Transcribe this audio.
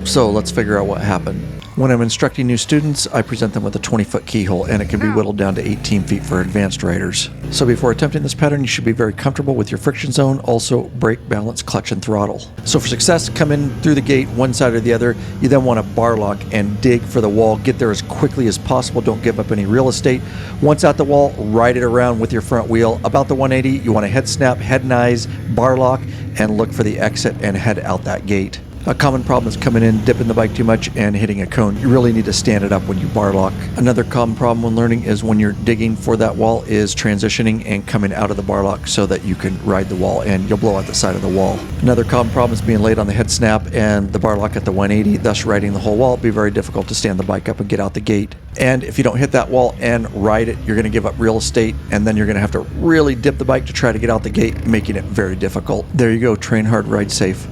So let's figure out what happened. When I'm instructing new students, I present them with a 20-foot keyhole, and it can be whittled down to 18 feet for advanced riders. So before attempting this pattern, you should be very comfortable with your friction zone, also brake, balance, clutch, and throttle. So for success, come in through the gate, one side or the other. You then want to bar lock and dig for the wall. Get there as quickly as possible. Don't give up any real estate. Once at the wall, ride it around with your front wheel. About the 180, you want to head snap, head and eyes, bar lock, and look for the exit and head out that gate. A common problem is coming in, dipping the bike too much, and hitting a cone. You really need to stand it up when you bar lock. Another common problem when learning is when you're digging for that wall is transitioning and coming out of the bar lock so that you can ride the wall and you'll blow out the side of the wall. Another common problem is being late on the head snap and the bar lock at the 180, thus riding the whole wall. It'll be very difficult to stand the bike up and get out the gate. And if you don't hit that wall and ride it, you're going to give up real estate, and then you're going to have to really dip the bike to try to get out the gate, making it very difficult. There you go, train hard, ride safe.